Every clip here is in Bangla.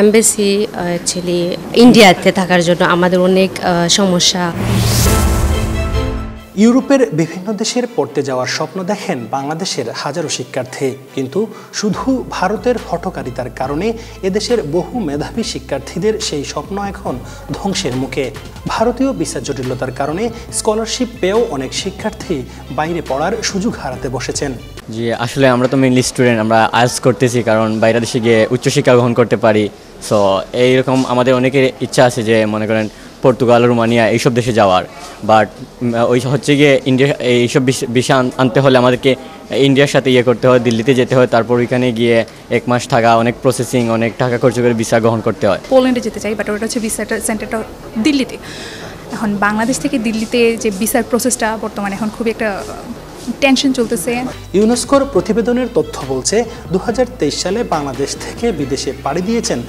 এমবাসি অ্যাকচুয়ালি ইন্ডিয়াতে থাকার জন্য আমাদের অনেক সমস্যা। ইউরোপের বিভিন্ন দেশের পড়তে যাওয়ার স্বপ্ন দেখেন বাংলাদেশের হাজারো শিক্ষার্থী, কিন্তু শুধু ভারতের হঠকারিতার কারণে এদেশের বহু মেধাবী শিক্ষার্থীদের সেই স্বপ্ন এখন ধ্বংসের মুখে। ভারতীয় ভিসা জটিলতার কারণে স্কলারশিপ পেয়েও অনেক শিক্ষার্থী বাইরে পড়ার সুযোগ হারাতে বসেছেন। জি, আসলে আমরা তো মেইনলি স্টুডেন্ট, আমরা আইএলটিএস করতেছি কারণ বাইরের দেশে গিয়ে উচ্চশিক্ষা গ্রহণ করতে পারি। সো এইরকম আমাদের অনেকের ইচ্ছা আছে যে মনে করেন পর্তুগাল, রোমানিয়া এইসব দেশে যাওয়ার, বাট ওই হচ্ছে গিয়ে ইন্ডিয়া এইসব ভিসা আনতে হলে আমাদেরকে ইন্ডিয়ার সাথে করতে হয়, দিল্লিতে যেতে হয়, তারপর ওইখানে গিয়ে 1 মাস থাকা, অনেক প্রসেসিং, অনেক টাকা খরচ করে ভিসা গ্রহণ করতে হয়। পোল্যান্ডে যেতে চাই, বাট ওটা হচ্ছে ভিসাটা সেন্টারটা দিল্লিতে। এখন বাংলাদেশ থেকে দিল্লিতে যে ভিসার প্রসেসটা বর্তমানে এখন খুবই একটা টেনশন চলতেছে। ইউনেস্কোর প্রতিবেদনের তথ্য বলছে 2023 সালে বাংলাদেশ থেকে বিদেশে পাড়ি দিয়েছেন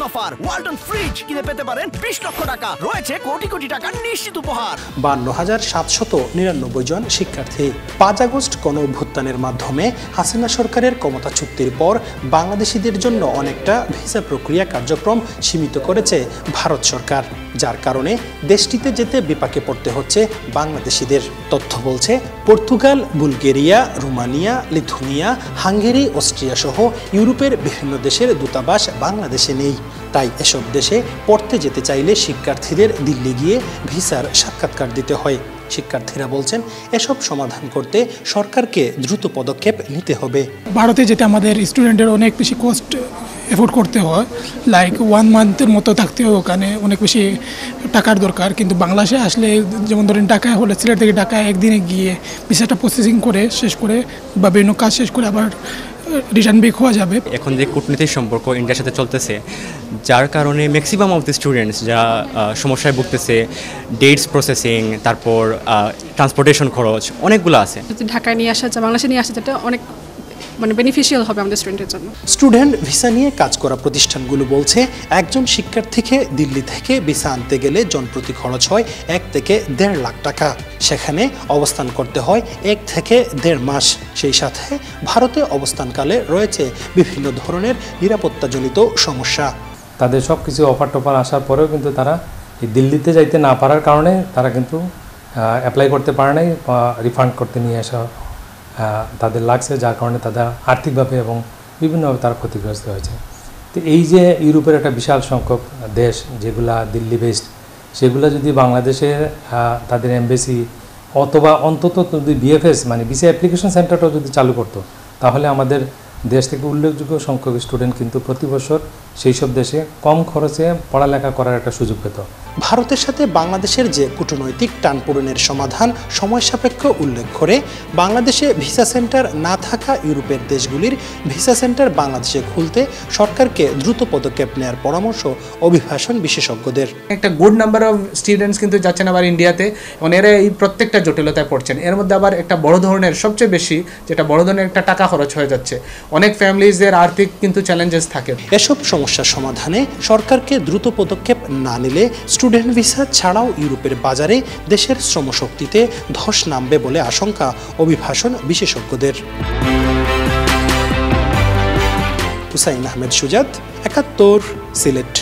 অফার ওয়ালটন ফ্রিজ কিনে পেতে পারেন 20 লক্ষ টাকা, রয়েছে কোটি কোটি টাকার নিশ্চিত উপহার। 52,799 জন শিক্ষার্থী। 5 আগস্ট গণঅভ্যুত্থানের মাধ্যমে হাসিনা সরকারের ক্ষমতাচ্যুতির পর বাংলাদেশিদের জন্য অনেকটা ভিসা প্রক্রিয়া কার্যক্রম সীমিত করেছে ভারত সরকার, যার কারণে দেশটিতে যেতে বিপাকে পড়তে হচ্ছে বাংলাদেশিদের। তথ্য বলছে Portugal, Bulgaria, Romania, Lithuania, Hungary, Austria সহ ইউরোপের বিভিন্ন দেশের দূতাবাস বাংলাদেশে নেই। তাই এসব দেশে পড়তে যেতে চাইলে শিক্ষার্থীদের দিল্লি গিয়ে ভিসার সাক্ষাৎকার দিতে হয়। শিক্ষার্থীরা বলছেন এসব সমাধান করতে সরকারকে দ্রুত পদক্ষেপ নিতে হবে। ভারতে যেতে আমাদের স্টুডেন্টের অনেক বেশি কস্ট এফোর্ড করতে হয়, লাইক 1 মান্থের মতো থাকতে হয় ওখানে, অনেক বেশি টাকার দরকার। কিন্তু বাংলাদেশে আসলে যেমন ধরেন ঢাকায় হলে সিলেট থেকে ঢাকায় একদিনে গিয়ে ভিসাটা প্রসেসিং করে শেষ করে বা বিভিন্ন কাজ শেষ করে আবার রিটার্ন ব্যাক হওয়া যাবে। এখন যে কূটনীতির সম্পর্ক ইন্ডিয়ার সাথে চলতেছে, যার কারণে ম্যাক্সিমাম অফ দ্য স্টুডেন্টস যা সমস্যায় ভুগতেছে, ডেটস প্রসেসিং, তারপর ট্রান্সপোর্টেশন খরচ অনেকগুলো আছে। যদি ঢাকায় নিয়ে আসা যায়, বাংলাদেশে নিয়ে আসা যেটা অনেক বেনিফিশিয়াল হবে আমাদের স্টুডেন্টের জন্য। স্টুডেন্ট ভিসা নিয়ে কাজ করা প্রতিষ্ঠানগুলো বলছে একজন শিক্ষার্থীকে দিল্লি থেকে ভিসা আনতে গেলে জনপ্রতি খরচ হয় 1 থেকে 1.5 লাখ টাকা। সেখানে অবস্থান করতে হয় 1 থেকে 1.5 মাস। সেই সাথে ভারতে অবস্থানকালে রয়েছে বিভিন্ন ধরনের নিরাপত্তাজনিত সমস্যা। তাদের সব কিছু অফার টফার আসার পরেও কিন্তু তারা এই দিল্লিতে যাইতে না পারার কারণে তারা কিন্তু অ্যাপ্লাই করতে পারে নাই বা রিফান্ড করতে নিয়ে আসা তাদের লাগছে, যার কারণে তাদের আর্থিকভাবে এবং বিভিন্নভাবে তারা ক্ষতিগ্রস্ত হয়েছে। তো এই যে ইউরোপের একটা বিশাল সংখ্যক দেশ যেগুলা দিল্লি বেসড, সেগুলো যদি বাংলাদেশে তাদের এমবেসি অথবা অন্তত যদি বিএফএস মানে ভিসা অ্যাপ্লিকেশন সেন্টারটাও যদি চালু করতো, তাহলে আমাদের দেশ থেকে উল্লেখযোগ্য সংখ্যক স্টুডেন্ট কিন্তু প্রতি বছর সেই সব দেশে কম খরচে পড়ালেখা করার একটা সুযোগ পেত। ভারতের সাথে বাংলাদেশের যে কূটনৈতিক টানপোড়েনের সমাধান সময় সাপেক্ষ উল্লেখ করে বাংলাদেশে ভিসা সেন্টার না থাকা ইউরোপের দেশগুলির ভিসা সেন্টার বাংলাদেশে খুলতে সরকারকে দ্রুত পদক্ষেপ নেওয়ার পরামর্শ অভিবাসন বিশেষজ্ঞদের। একটা গুড নাম্বার অফ স্টুডেন্টস কিন্তু যাচ্ছেন আবার ইন্ডিয়াতে, এবং এরা এই প্রত্যেকটা জটিলতায় পড়ছেন। এর মধ্যে আবার একটা বড় ধরনের, সবচেয়ে বেশি যেটা বড় ধরনের একটা টাকা খরচ হয়ে যাচ্ছে। অনেক ফ্যামিলিজের আর্থিক কিন্তু চ্যালেঞ্জেস থাকে। এসব সমস্যার সমাধানে সরকারকে দ্রুত পদক্ষেপ না নিলে স্টুডেন্ট ভিসা ছাড়াও ইউরোপের বাজারে দেশের শ্রমশক্তিতে ধস নামবে বলে আশঙ্কা অভিবাসন বিশেষজ্ঞদের। হুসাইন আহমেদ সুজাত, 71, সিলেট।